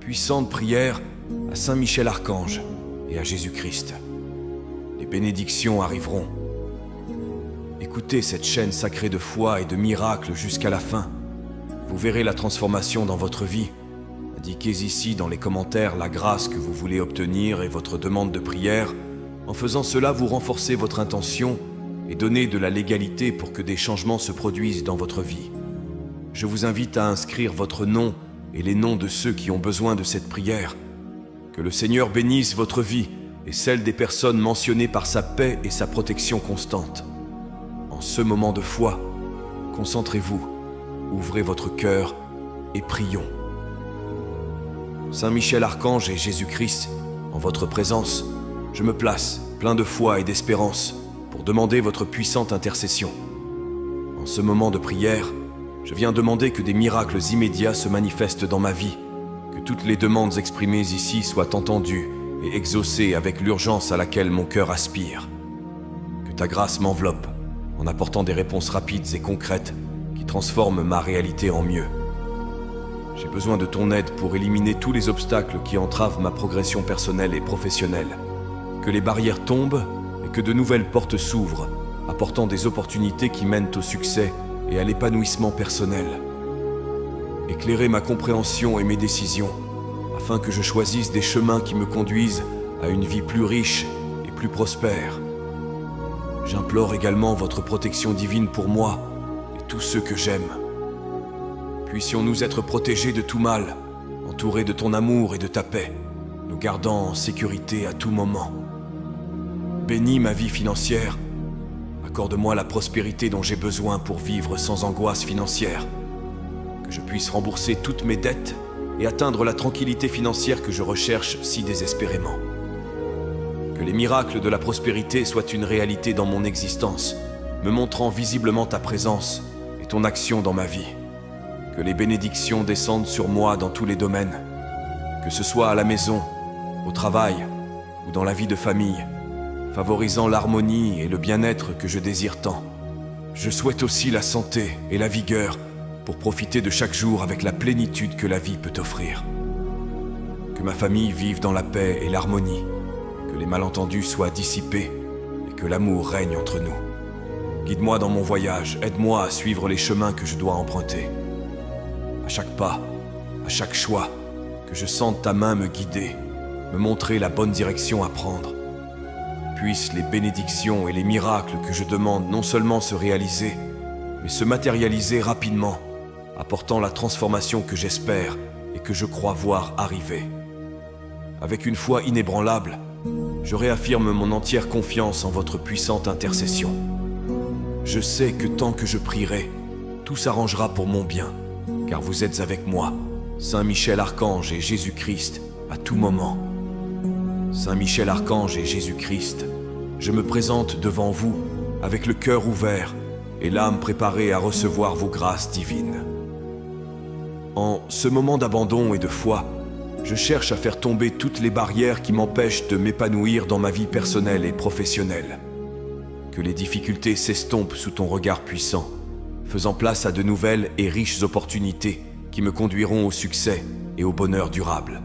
puissante prière à Saint Michel Archange et à Jésus-Christ. Les bénédictions arriveront. Écoutez cette chaîne sacrée de foi et de miracles jusqu'à la fin. Vous verrez la transformation dans votre vie. Indiquez ici dans les commentaires la grâce que vous voulez obtenir et votre demande de prière. En faisant cela, vous renforcez votre intention et donnez de la légalité pour que des changements se produisent dans votre vie. Je vous invite à inscrire votre nom et les noms de ceux qui ont besoin de cette prière. Que le Seigneur bénisse votre vie et celle des personnes mentionnées par sa paix et sa protection constante. En ce moment de foi, concentrez-vous, ouvrez votre cœur et prions. Saint Michel Archange et Jésus-Christ, en votre présence, je me place, plein de foi et d'espérance, pour demander votre puissante intercession. En ce moment de prière, je viens demander que des miracles immédiats se manifestent dans ma vie, que toutes les demandes exprimées ici soient entendues et exaucées avec l'urgence à laquelle mon cœur aspire. Que ta grâce m'enveloppe, en apportant des réponses rapides et concrètes qui transforment ma réalité en mieux. J'ai besoin de ton aide pour éliminer tous les obstacles qui entravent ma progression personnelle et professionnelle. Que les barrières tombent et que de nouvelles portes s'ouvrent, apportant des opportunités qui mènent au succès et à l'épanouissement personnel. Éclairez ma compréhension et mes décisions, afin que je choisisse des chemins qui me conduisent à une vie plus riche et plus prospère. J'implore également votre protection divine pour moi et tous ceux que j'aime. Puissions-nous être protégés de tout mal, entourés de ton amour et de ta paix, nous gardant en sécurité à tout moment. Bénis ma vie financière, accorde-moi la prospérité dont j'ai besoin pour vivre sans angoisse financière, que je puisse rembourser toutes mes dettes et atteindre la tranquillité financière que je recherche si désespérément. Que les miracles de la prospérité soient une réalité dans mon existence, me montrant visiblement ta présence et ton action dans ma vie. Que les bénédictions descendent sur moi dans tous les domaines, que ce soit à la maison, au travail ou dans la vie de famille, favorisant l'harmonie et le bien-être que je désire tant. Je souhaite aussi la santé et la vigueur pour profiter de chaque jour avec la plénitude que la vie peut offrir. Que ma famille vive dans la paix et l'harmonie, que les malentendus soient dissipés et que l'amour règne entre nous. Guide-moi dans mon voyage, aide-moi à suivre les chemins que je dois emprunter. À chaque pas, à chaque choix, que je sente ta main me guider, me montrer la bonne direction à prendre. Puissent les bénédictions et les miracles que je demande non seulement se réaliser, mais se matérialiser rapidement, apportant la transformation que j'espère et que je crois voir arriver. Avec une foi inébranlable, je réaffirme mon entière confiance en votre puissante intercession. Je sais que tant que je prierai, tout s'arrangera pour mon bien, car vous êtes avec moi, Saint Michel Archange et Jésus-Christ, à tout moment. Saint Michel Archange et Jésus-Christ, je me présente devant vous avec le cœur ouvert et l'âme préparée à recevoir vos grâces divines. En ce moment d'abandon et de foi, je cherche à faire tomber toutes les barrières qui m'empêchent de m'épanouir dans ma vie personnelle et professionnelle. Que les difficultés s'estompent sous ton regard puissant, faisant place à de nouvelles et riches opportunités qui me conduiront au succès et au bonheur durable.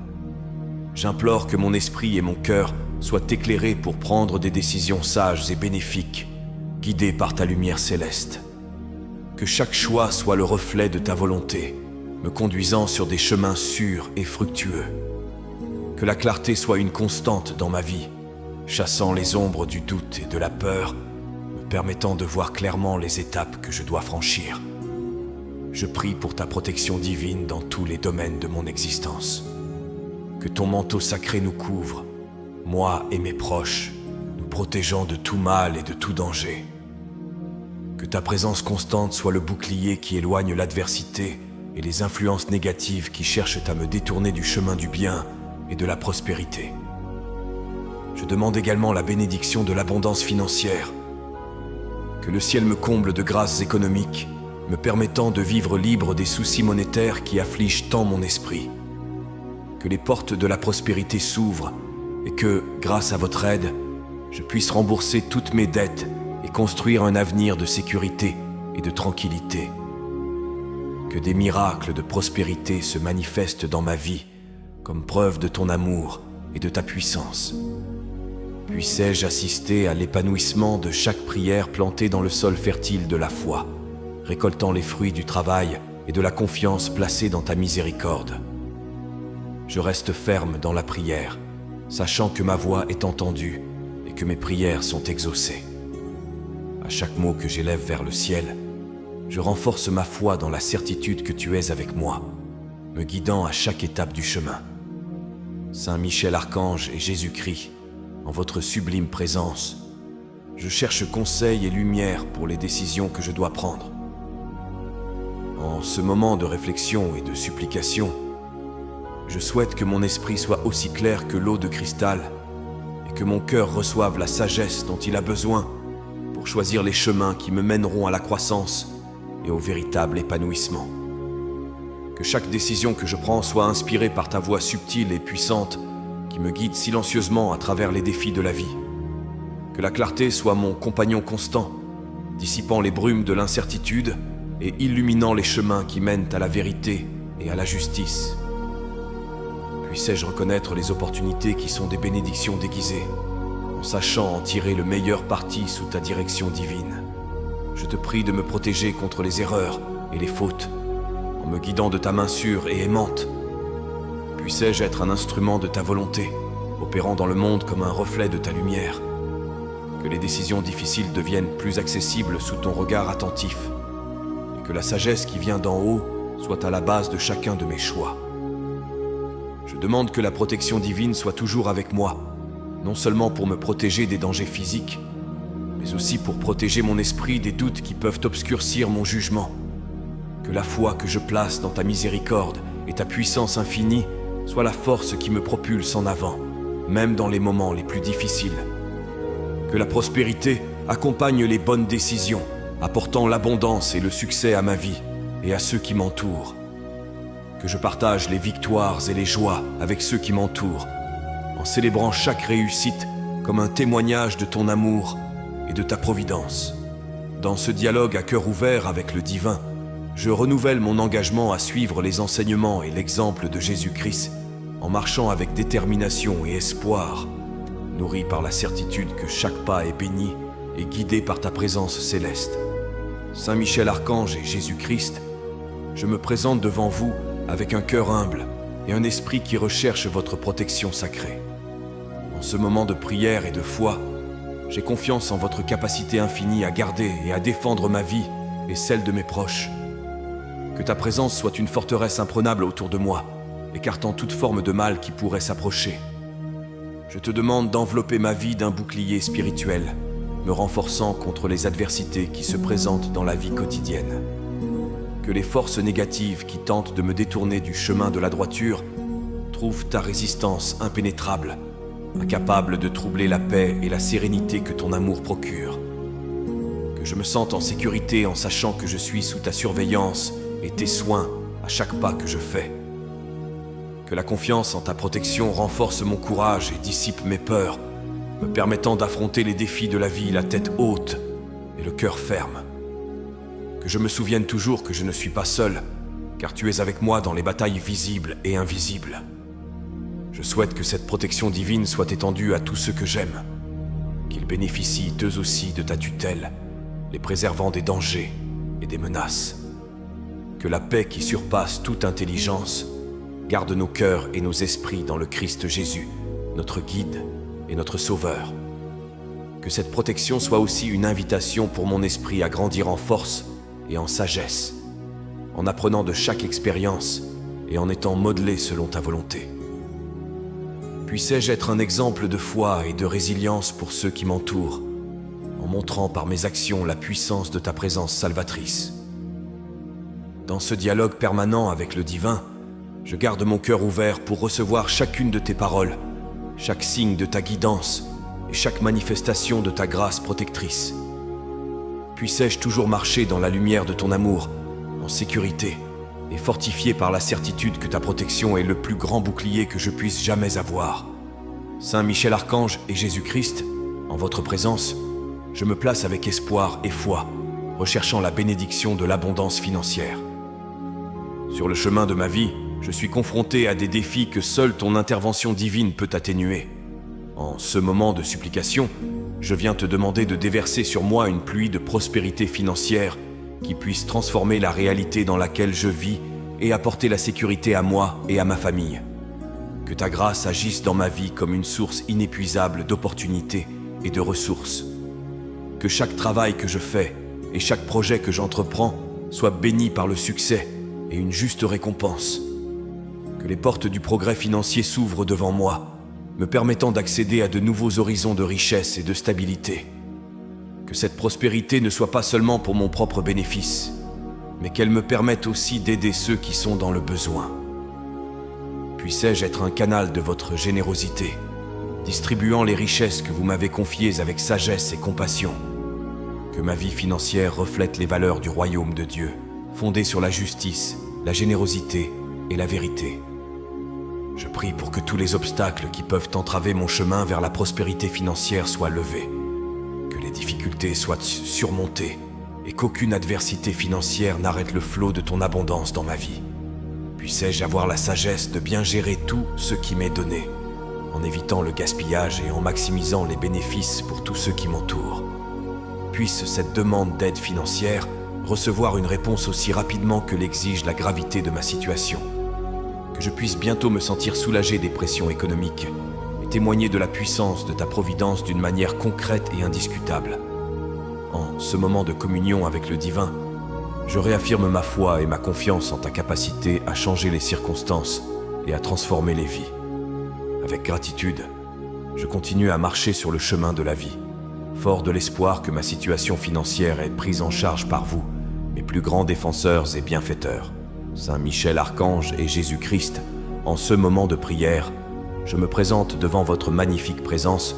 J'implore que mon esprit et mon cœur soient éclairés pour prendre des décisions sages et bénéfiques, guidés par ta lumière céleste. Que chaque choix soit le reflet de ta volonté, me conduisant sur des chemins sûrs et fructueux. Que la clarté soit une constante dans ma vie, chassant les ombres du doute et de la peur, me permettant de voir clairement les étapes que je dois franchir. Je prie pour ta protection divine dans tous les domaines de mon existence. Que ton manteau sacré nous couvre, moi et mes proches, nous protégeant de tout mal et de tout danger. Que ta présence constante soit le bouclier qui éloigne l'adversité et les influences négatives qui cherchent à me détourner du chemin du bien et de la prospérité. Je demande également la bénédiction de l'abondance financière. Que le ciel me comble de grâces économiques, me permettant de vivre libre des soucis monétaires qui affligent tant mon esprit. Que les portes de la prospérité s'ouvrent et que, grâce à votre aide, je puisse rembourser toutes mes dettes et construire un avenir de sécurité et de tranquillité. Que des miracles de prospérité se manifestent dans ma vie, comme preuve de ton amour et de ta puissance. Puissais-je assister à l'épanouissement de chaque prière plantée dans le sol fertile de la foi, récoltant les fruits du travail et de la confiance placée dans ta miséricorde. Je reste ferme dans la prière, sachant que ma voix est entendue et que mes prières sont exaucées. À chaque mot que j'élève vers le ciel, je renforce ma foi dans la certitude que tu es avec moi, me guidant à chaque étape du chemin. Saint Michel Archange et Jésus-Christ, en votre sublime présence, je cherche conseil et lumière pour les décisions que je dois prendre. En ce moment de réflexion et de supplication, je souhaite que mon esprit soit aussi clair que l'eau de cristal et que mon cœur reçoive la sagesse dont il a besoin pour choisir les chemins qui me mèneront à la croissance et au véritable épanouissement. Que chaque décision que je prends soit inspirée par ta voix subtile et puissante qui me guide silencieusement à travers les défis de la vie. Que la clarté soit mon compagnon constant, dissipant les brumes de l'incertitude et illuminant les chemins qui mènent à la vérité et à la justice. Puissais-je reconnaître les opportunités qui sont des bénédictions déguisées, en sachant en tirer le meilleur parti sous ta direction divine. Je te prie de me protéger contre les erreurs et les fautes, en me guidant de ta main sûre et aimante. Puissais-je être un instrument de ta volonté, opérant dans le monde comme un reflet de ta lumière. Que les décisions difficiles deviennent plus accessibles sous ton regard attentif, et que la sagesse qui vient d'en haut soit à la base de chacun de mes choix. Je demande que la protection divine soit toujours avec moi, non seulement pour me protéger des dangers physiques, mais aussi pour protéger mon esprit des doutes qui peuvent obscurcir mon jugement. Que la foi que je place dans ta miséricorde et ta puissance infinie soit la force qui me propulse en avant, même dans les moments les plus difficiles. Que la prospérité accompagne les bonnes décisions, apportant l'abondance et le succès à ma vie et à ceux qui m'entourent. Que je partage les victoires et les joies avec ceux qui m'entourent, en célébrant chaque réussite comme un témoignage de ton amour et de ta providence. Dans ce dialogue à cœur ouvert avec le divin, je renouvelle mon engagement à suivre les enseignements et l'exemple de Jésus-Christ, en marchant avec détermination et espoir, nourri par la certitude que chaque pas est béni et guidé par ta présence céleste. Saint Michel Archange et Jésus-Christ, je me présente devant vous avec un cœur humble et un esprit qui recherche votre protection sacrée. En ce moment de prière et de foi, j'ai confiance en votre capacité infinie à garder et à défendre ma vie et celle de mes proches. Que ta présence soit une forteresse imprenable autour de moi, écartant toute forme de mal qui pourrait s'approcher. Je te demande d'envelopper ma vie d'un bouclier spirituel, me renforçant contre les adversités qui se présentent dans la vie quotidienne. Que les forces négatives qui tentent de me détourner du chemin de la droiture trouvent ta résistance impénétrable, incapable de troubler la paix et la sérénité que ton amour procure. Que je me sente en sécurité en sachant que je suis sous ta surveillance et tes soins à chaque pas que je fais. Que la confiance en ta protection renforce mon courage et dissipe mes peurs, me permettant d'affronter les défis de la vie la tête haute et le cœur ferme. Que je me souvienne toujours que je ne suis pas seul, car tu es avec moi dans les batailles visibles et invisibles. Je souhaite que cette protection divine soit étendue à tous ceux que j'aime, qu'ils bénéficient eux aussi de ta tutelle, les préservant des dangers et des menaces. Que la paix qui surpasse toute intelligence garde nos cœurs et nos esprits dans le Christ Jésus, notre guide et notre sauveur. Que cette protection soit aussi une invitation pour mon esprit à grandir en force et en sagesse, en apprenant de chaque expérience et en étant modelé selon ta volonté. Puissais-je être un exemple de foi et de résilience pour ceux qui m'entourent, en montrant par mes actions la puissance de ta présence salvatrice. Dans ce dialogue permanent avec le divin, je garde mon cœur ouvert pour recevoir chacune de tes paroles, chaque signe de ta guidance et chaque manifestation de ta grâce protectrice. Puissais-je toujours marcher dans la lumière de ton amour, en sécurité, et fortifié par la certitude que ta protection est le plus grand bouclier que je puisse jamais avoir. Saint Michel Archange et Jésus-Christ, en votre présence, je me place avec espoir et foi, recherchant la bénédiction de l'abondance financière. Sur le chemin de ma vie, je suis confronté à des défis que seule ton intervention divine peut atténuer. En ce moment de supplication, je viens te demander de déverser sur moi une pluie de prospérité financière qui puisse transformer la réalité dans laquelle je vis et apporter la sécurité à moi et à ma famille. Que ta grâce agisse dans ma vie comme une source inépuisable d'opportunités et de ressources. Que chaque travail que je fais et chaque projet que j'entreprends soit béni par le succès et une juste récompense. Que les portes du progrès financier s'ouvrent devant moi, me permettant d'accéder à de nouveaux horizons de richesse et de stabilité. Que cette prospérité ne soit pas seulement pour mon propre bénéfice, mais qu'elle me permette aussi d'aider ceux qui sont dans le besoin. Puissais-je être un canal de votre générosité, distribuant les richesses que vous m'avez confiées avec sagesse et compassion. Que ma vie financière reflète les valeurs du royaume de Dieu, fondées sur la justice, la générosité et la vérité. Je prie pour que tous les obstacles qui peuvent entraver mon chemin vers la prospérité financière soient levés, que les difficultés soient surmontées et qu'aucune adversité financière n'arrête le flot de ton abondance dans ma vie. Puissais-je avoir la sagesse de bien gérer tout ce qui m'est donné, en évitant le gaspillage et en maximisant les bénéfices pour tous ceux qui m'entourent. Puisse cette demande d'aide financière recevoir une réponse aussi rapidement que l'exige la gravité de ma situation. Que je puisse bientôt me sentir soulagé des pressions économiques et témoigner de la puissance de ta providence d'une manière concrète et indiscutable. En ce moment de communion avec le divin, je réaffirme ma foi et ma confiance en ta capacité à changer les circonstances et à transformer les vies. Avec gratitude, je continue à marcher sur le chemin de la vie, fort de l'espoir que ma situation financière est prise en charge par vous, mes plus grands défenseurs et bienfaiteurs. Saint Michel Archange et Jésus-Christ, en ce moment de prière, je me présente devant votre magnifique présence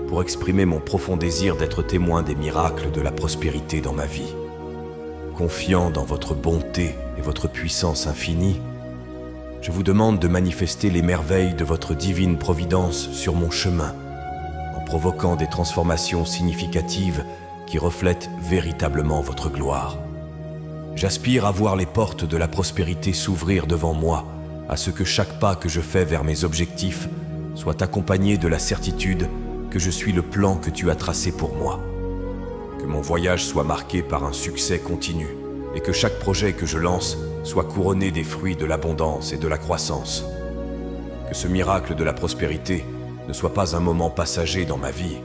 pour exprimer mon profond désir d'être témoin des miracles de la prospérité dans ma vie. Confiant dans votre bonté et votre puissance infinie, je vous demande de manifester les merveilles de votre divine providence sur mon chemin, en provoquant des transformations significatives qui reflètent véritablement votre gloire. J'aspire à voir les portes de la prospérité s'ouvrir devant moi, à ce que chaque pas que je fais vers mes objectifs soit accompagné de la certitude que je suis le plan que tu as tracé pour moi. Que mon voyage soit marqué par un succès continu et que chaque projet que je lance soit couronné des fruits de l'abondance et de la croissance. Que ce miracle de la prospérité ne soit pas un moment passager dans ma vie,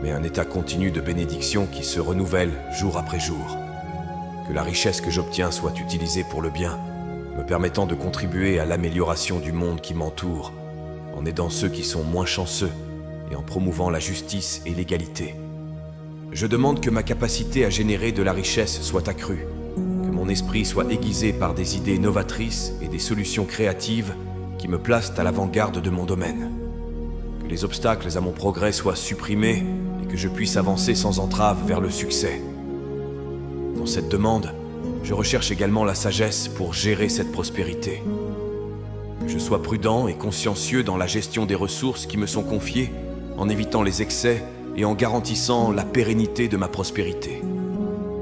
mais un état continu de bénédiction qui se renouvelle jour après jour. Que la richesse que j'obtiens soit utilisée pour le bien, me permettant de contribuer à l'amélioration du monde qui m'entoure, en aidant ceux qui sont moins chanceux et en promouvant la justice et l'égalité. Je demande que ma capacité à générer de la richesse soit accrue, que mon esprit soit aiguisé par des idées novatrices et des solutions créatives qui me placent à l'avant-garde de mon domaine. Que les obstacles à mon progrès soient supprimés et que je puisse avancer sans entrave vers le succès. Dans cette demande, je recherche également la sagesse pour gérer cette prospérité. Que je sois prudent et consciencieux dans la gestion des ressources qui me sont confiées, en évitant les excès et en garantissant la pérennité de ma prospérité.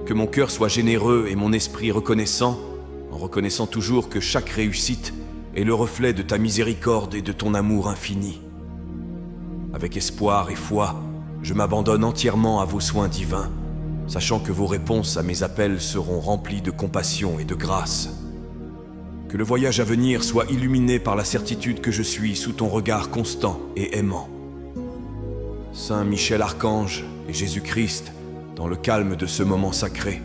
Que mon cœur soit généreux et mon esprit reconnaissant, en reconnaissant toujours que chaque réussite est le reflet de ta miséricorde et de ton amour infini. Avec espoir et foi, je m'abandonne entièrement à vos soins divins, sachant que vos réponses à mes appels seront remplies de compassion et de grâce. Que le voyage à venir soit illuminé par la certitude que je suis sous ton regard constant et aimant. Saint Michel Archange et Jésus-Christ, dans le calme de ce moment sacré,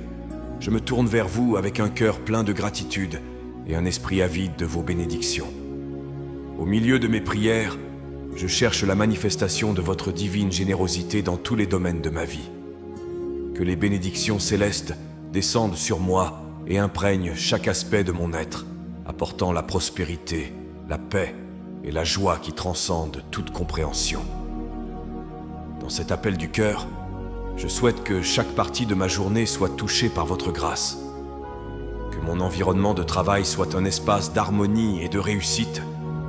je me tourne vers vous avec un cœur plein de gratitude et un esprit avide de vos bénédictions. Au milieu de mes prières, je cherche la manifestation de votre divine générosité dans tous les domaines de ma vie. Que les bénédictions célestes descendent sur moi et imprègnent chaque aspect de mon être, apportant la prospérité, la paix et la joie qui transcendent toute compréhension. Dans cet appel du cœur, je souhaite que chaque partie de ma journée soit touchée par votre grâce. Que mon environnement de travail soit un espace d'harmonie et de réussite,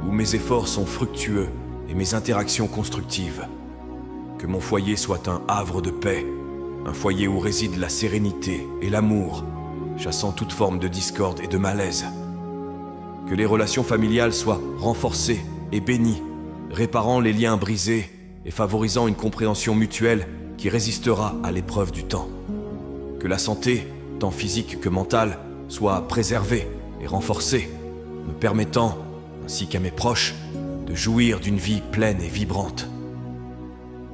où mes efforts sont fructueux et mes interactions constructives. Que mon foyer soit un havre de paix, un foyer où réside la sérénité et l'amour, chassant toute forme de discorde et de malaise. Que les relations familiales soient renforcées et bénies, réparant les liens brisés et favorisant une compréhension mutuelle qui résistera à l'épreuve du temps. Que la santé, tant physique que mentale, soit préservée et renforcée, me permettant, ainsi qu'à mes proches, de jouir d'une vie pleine et vibrante.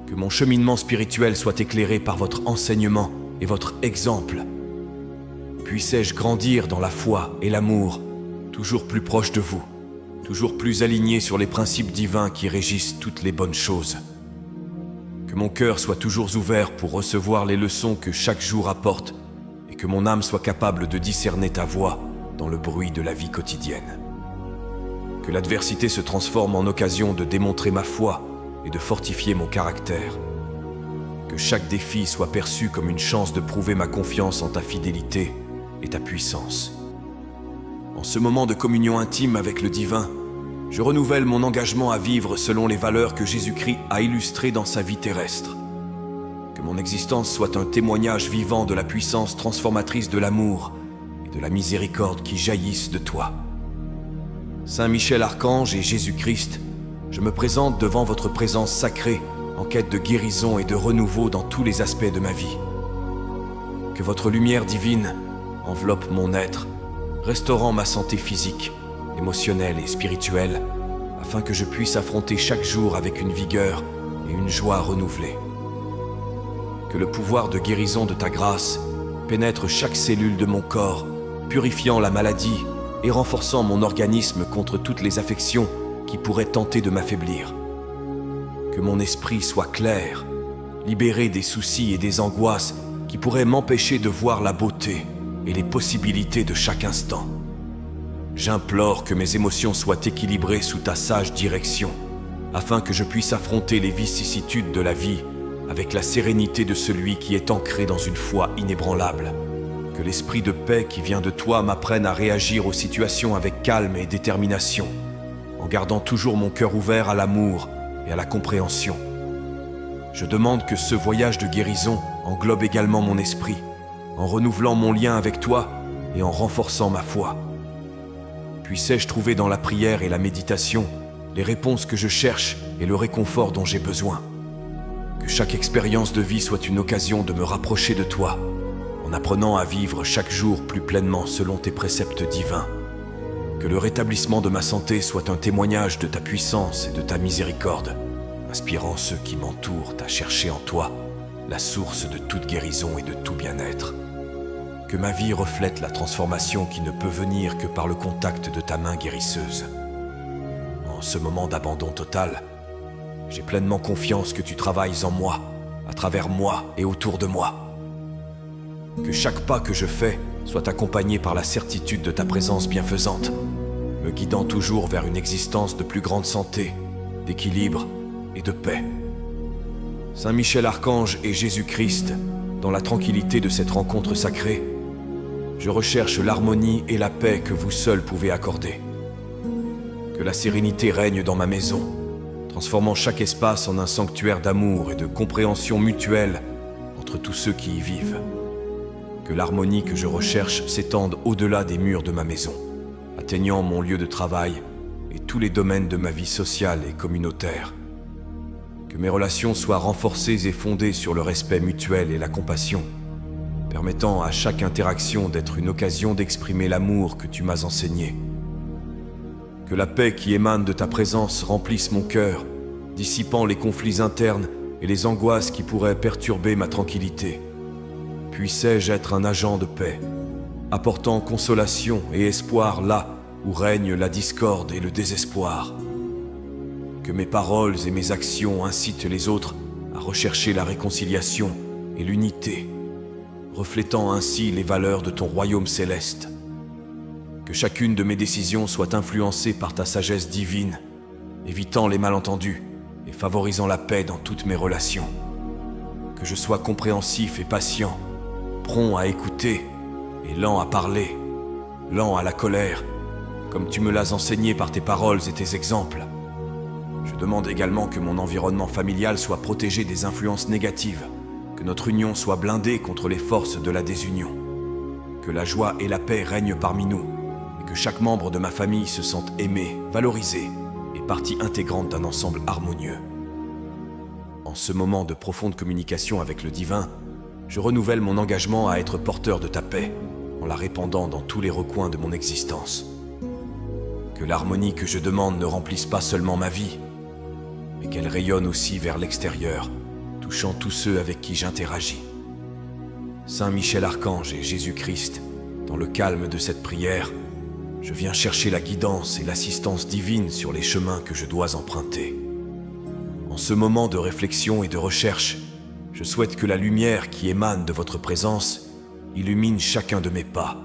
Que mon cheminement spirituel soit éclairé par votre enseignement et votre exemple. Puissais-je grandir dans la foi et l'amour, toujours plus proche de vous, toujours plus aligné sur les principes divins qui régissent toutes les bonnes choses. Que mon cœur soit toujours ouvert pour recevoir les leçons que chaque jour apporte et que mon âme soit capable de discerner ta voix dans le bruit de la vie quotidienne. Que l'adversité se transforme en occasion de démontrer ma foi et de fortifier mon caractère. Que chaque défi soit perçu comme une chance de prouver ma confiance en ta fidélité et ta puissance. En ce moment de communion intime avec le divin, je renouvelle mon engagement à vivre selon les valeurs que Jésus-Christ a illustrées dans sa vie terrestre. Que mon existence soit un témoignage vivant de la puissance transformatrice de l'amour et de la miséricorde qui jaillissent de toi. Saint Michel Archange et Jésus-Christ, je me présente devant votre présence sacrée en quête de guérison et de renouveau dans tous les aspects de ma vie. Que votre lumière divine enveloppe mon être, restaurant ma santé physique, émotionnelle et spirituelle, afin que je puisse affronter chaque jour avec une vigueur et une joie renouvelée. Que le pouvoir de guérison de ta grâce pénètre chaque cellule de mon corps, purifiant la maladie et renforçant mon organisme contre toutes les affections qui pourraient tenter de m'affaiblir. Que mon esprit soit clair, libéré des soucis et des angoisses qui pourraient m'empêcher de voir la beauté et les possibilités de chaque instant. J'implore que mes émotions soient équilibrées sous ta sage direction, afin que je puisse affronter les vicissitudes de la vie avec la sérénité de celui qui est ancré dans une foi inébranlable. Que l'esprit de paix qui vient de toi m'apprenne à réagir aux situations avec calme et détermination, en gardant toujours mon cœur ouvert à l'amour et à la compréhension. Je demande que ce voyage de guérison englobe également mon esprit, en renouvelant mon lien avec toi et en renforçant ma foi. Puissais-je trouver dans la prière et la méditation les réponses que je cherche et le réconfort dont j'ai besoin. Que chaque expérience de vie soit une occasion de me rapprocher de toi, en apprenant à vivre chaque jour plus pleinement selon tes préceptes divins. Que le rétablissement de ma santé soit un témoignage de ta puissance et de ta miséricorde, inspirant ceux qui m'entourent à chercher en toi la source de toute guérison et de tout bien-être. Que ma vie reflète la transformation qui ne peut venir que par le contact de ta main guérisseuse. En ce moment d'abandon total, j'ai pleinement confiance que tu travailles en moi, à travers moi et autour de moi. Que chaque pas que je fais soit accompagné par la certitude de ta présence bienfaisante, me guidant toujours vers une existence de plus grande santé, d'équilibre et de paix. Saint Michel Archange et Jésus-Christ, dans la tranquillité de cette rencontre sacrée, je recherche l'harmonie et la paix que vous seuls pouvez accorder. Que la sérénité règne dans ma maison, transformant chaque espace en un sanctuaire d'amour et de compréhension mutuelle entre tous ceux qui y vivent. Que l'harmonie que je recherche s'étende au-delà des murs de ma maison, atteignant mon lieu de travail et tous les domaines de ma vie sociale et communautaire. Que mes relations soient renforcées et fondées sur le respect mutuel et la compassion, permettant à chaque interaction d'être une occasion d'exprimer l'amour que tu m'as enseigné. Que la paix qui émane de ta présence remplisse mon cœur, dissipant les conflits internes et les angoisses qui pourraient perturber ma tranquillité. Puissais-je être un agent de paix, apportant consolation et espoir là où règne la discorde et le désespoir. Que mes paroles et mes actions incitent les autres à rechercher la réconciliation et l'unité, reflétant ainsi les valeurs de ton royaume céleste. Que chacune de mes décisions soit influencée par ta sagesse divine, évitant les malentendus et favorisant la paix dans toutes mes relations. Que je sois compréhensif et patient, prompt à écouter et lent à parler, lent à la colère, comme tu me l'as enseigné par tes paroles et tes exemples. Je demande également que mon environnement familial soit protégé des influences négatives, que notre union soit blindée contre les forces de la désunion, que la joie et la paix règnent parmi nous, et que chaque membre de ma famille se sente aimé, valorisé et partie intégrante d'un ensemble harmonieux. En ce moment de profonde communication avec le divin, je renouvelle mon engagement à être porteur de ta paix, en la répandant dans tous les recoins de mon existence. Que l'harmonie que je demande ne remplisse pas seulement ma vie, mais qu'elle rayonne aussi vers l'extérieur, touchant tous ceux avec qui j'interagis. Saint Michel Archange et Jésus-Christ, dans le calme de cette prière, je viens chercher la guidance et l'assistance divine sur les chemins que je dois emprunter. En ce moment de réflexion et de recherche, je souhaite que la lumière qui émane de votre présence illumine chacun de mes pas,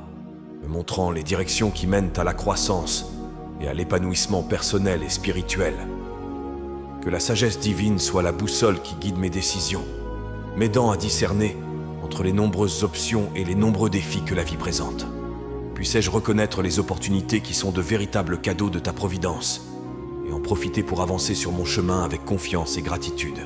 me montrant les directions qui mènent à la croissance et à l'épanouissement personnel et spirituel. Que la sagesse divine soit la boussole qui guide mes décisions, m'aidant à discerner entre les nombreuses options et les nombreux défis que la vie présente. Puissais-je reconnaître les opportunités qui sont de véritables cadeaux de ta providence et en profiter pour avancer sur mon chemin avec confiance et gratitude.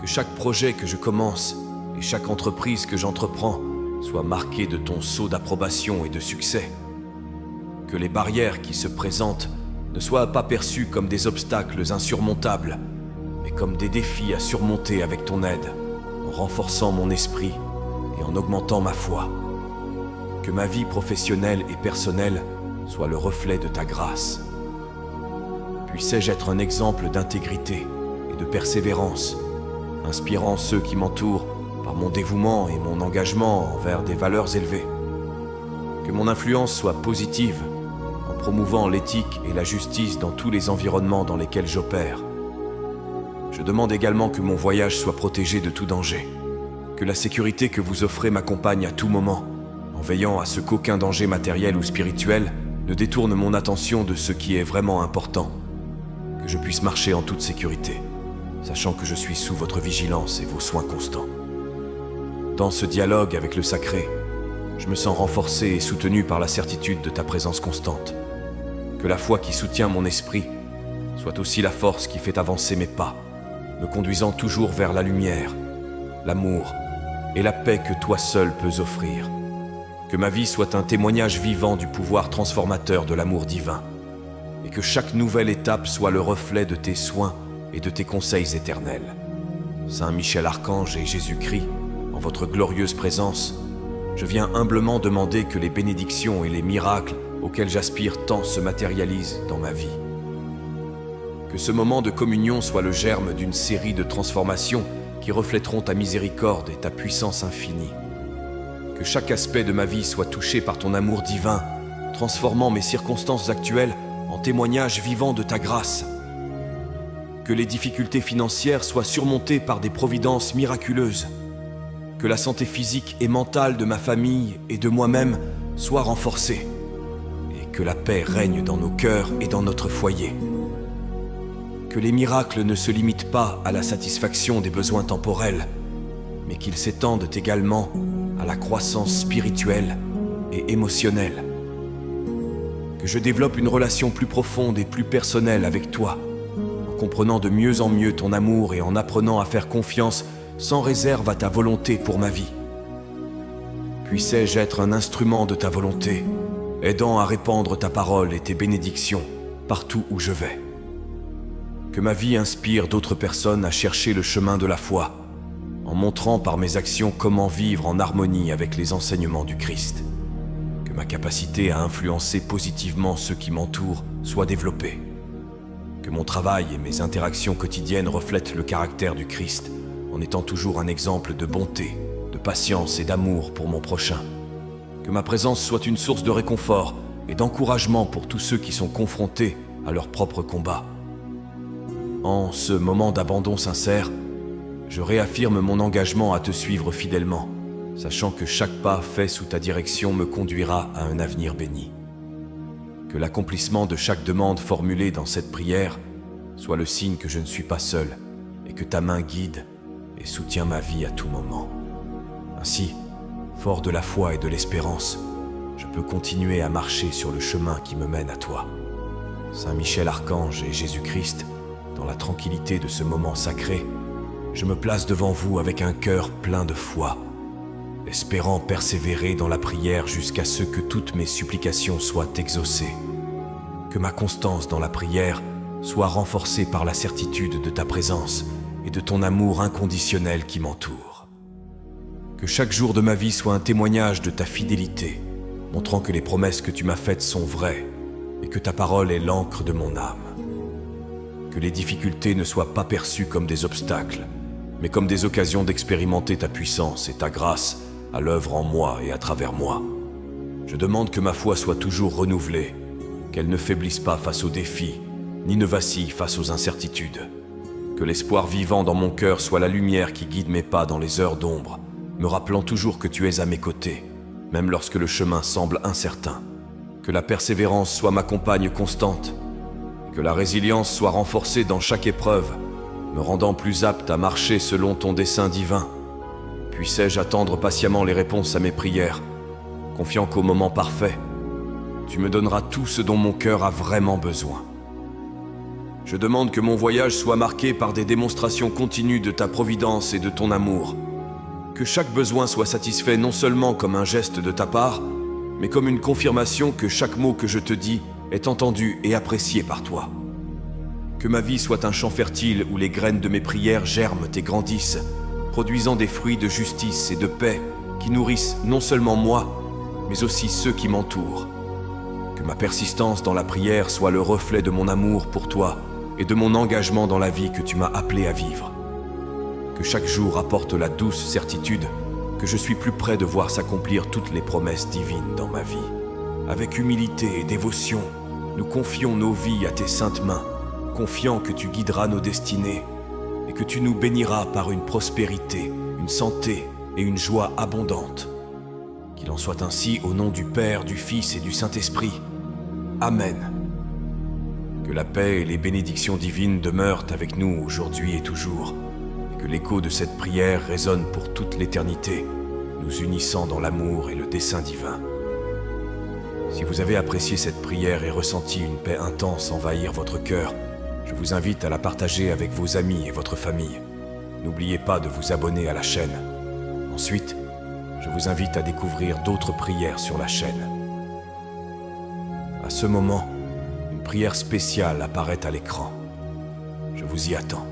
Que chaque projet que je commence et chaque entreprise que j'entreprends soit marqué de ton sceau d'approbation et de succès. Que les barrières qui se présentent ne soient pas perçues comme des obstacles insurmontables, mais comme des défis à surmonter avec ton aide, en renforçant mon esprit et en augmentant ma foi. Que ma vie professionnelle et personnelle soit le reflet de ta grâce. Puissais-je être un exemple d'intégrité et de persévérance, inspirant ceux qui m'entourent par mon dévouement et mon engagement envers des valeurs élevées. Que mon influence soit positive, en promouvant l'éthique et la justice dans tous les environnements dans lesquels j'opère. Je demande également que mon voyage soit protégé de tout danger, que la sécurité que vous offrez m'accompagne à tout moment, en veillant à ce qu'aucun danger matériel ou spirituel ne détourne mon attention de ce qui est vraiment important, que je puisse marcher en toute sécurité, sachant que je suis sous votre vigilance et vos soins constants. Dans ce dialogue avec le sacré, je me sens renforcé et soutenu par la certitude de ta présence constante. Que la foi qui soutient mon esprit soit aussi la force qui fait avancer mes pas, me conduisant toujours vers la lumière, l'amour et la paix que toi seul peux offrir. Que ma vie soit un témoignage vivant du pouvoir transformateur de l'amour divin, et que chaque nouvelle étape soit le reflet de tes soins et de tes conseils éternels. Saint Michel Archange et Jésus-Christ, en votre glorieuse présence, je viens humblement demander que les bénédictions et les miracles auxquels j'aspire tant se matérialisent dans ma vie. Que ce moment de communion soit le germe d'une série de transformations qui reflèteront ta miséricorde et ta puissance infinie. Que chaque aspect de ma vie soit touché par ton amour divin, transformant mes circonstances actuelles en témoignages vivants de ta grâce. Que les difficultés financières soient surmontées par des providences miraculeuses. Que la santé physique et mentale de ma famille et de moi-même soit renforcée. Et que la paix règne dans nos cœurs et dans notre foyer. Que les miracles ne se limitent pas à la satisfaction des besoins temporels, mais qu'ils s'étendent également à la croissance spirituelle et émotionnelle. Que je développe une relation plus profonde et plus personnelle avec toi, en comprenant de mieux en mieux ton amour et en apprenant à faire confiance sans réserve à ta volonté pour ma vie. Puissais-je être un instrument de ta volonté, aidant à répandre ta parole et tes bénédictions partout où je vais. Que ma vie inspire d'autres personnes à chercher le chemin de la foi, en montrant par mes actions comment vivre en harmonie avec les enseignements du Christ. Que ma capacité à influencer positivement ceux qui m'entourent soit développée. Que mon travail et mes interactions quotidiennes reflètent le caractère du Christ, en étant toujours un exemple de bonté, de patience et d'amour pour mon prochain. Que ma présence soit une source de réconfort et d'encouragement pour tous ceux qui sont confrontés à leur propre combat. En ce moment d'abandon sincère, je réaffirme mon engagement à te suivre fidèlement, sachant que chaque pas fait sous ta direction me conduira à un avenir béni. Que l'accomplissement de chaque demande formulée dans cette prière soit le signe que je ne suis pas seul et que ta main guide et soutient ma vie à tout moment. Ainsi, fort de la foi et de l'espérance, je peux continuer à marcher sur le chemin qui me mène à toi. Saint Michel Archange et Jésus-Christ, dans la tranquillité de ce moment sacré, je me place devant vous avec un cœur plein de foi, espérant persévérer dans la prière jusqu'à ce que toutes mes supplications soient exaucées. Que ma constance dans la prière soit renforcée par la certitude de ta présence et de ton amour inconditionnel qui m'entoure. Que chaque jour de ma vie soit un témoignage de ta fidélité, montrant que les promesses que tu m'as faites sont vraies et que ta parole est l'encre de mon âme. Que les difficultés ne soient pas perçues comme des obstacles, mais comme des occasions d'expérimenter ta puissance et ta grâce à l'œuvre en moi et à travers moi. Je demande que ma foi soit toujours renouvelée, qu'elle ne faiblisse pas face aux défis, ni ne vacille face aux incertitudes. Que l'espoir vivant dans mon cœur soit la lumière qui guide mes pas dans les heures d'ombre, me rappelant toujours que tu es à mes côtés, même lorsque le chemin semble incertain. Que la persévérance soit ma compagne constante, et que la résilience soit renforcée dans chaque épreuve, me rendant plus apte à marcher selon ton dessein divin. Puissais-je attendre patiemment les réponses à mes prières, confiant qu'au moment parfait, tu me donneras tout ce dont mon cœur a vraiment besoin. Je demande que mon voyage soit marqué par des démonstrations continues de ta providence et de ton amour. Que chaque besoin soit satisfait non seulement comme un geste de ta part, mais comme une confirmation que chaque mot que je te dis est entendu et apprécié par toi. Que ma vie soit un champ fertile où les graines de mes prières germent et grandissent, produisant des fruits de justice et de paix qui nourrissent non seulement moi, mais aussi ceux qui m'entourent. Que ma persistance dans la prière soit le reflet de mon amour pour toi et de mon engagement dans la vie que tu m'as appelé à vivre. Que chaque jour apporte la douce certitude que je suis plus près de voir s'accomplir toutes les promesses divines dans ma vie. Avec humilité et dévotion, nous confions nos vies à tes saintes mains, confiant que tu guideras nos destinées et que tu nous béniras par une prospérité, une santé et une joie abondantes. Qu'il en soit ainsi au nom du Père, du Fils et du Saint-Esprit. Amen. Que la paix et les bénédictions divines demeurent avec nous aujourd'hui et toujours, et que l'écho de cette prière résonne pour toute l'éternité, nous unissant dans l'amour et le dessein divin. Si vous avez apprécié cette prière et ressenti une paix intense envahir votre cœur, je vous invite à la partager avec vos amis et votre famille. N'oubliez pas de vous abonner à la chaîne. Ensuite, je vous invite à découvrir d'autres prières sur la chaîne. À ce moment, une prière spéciale apparaît à l'écran. Je vous y attends.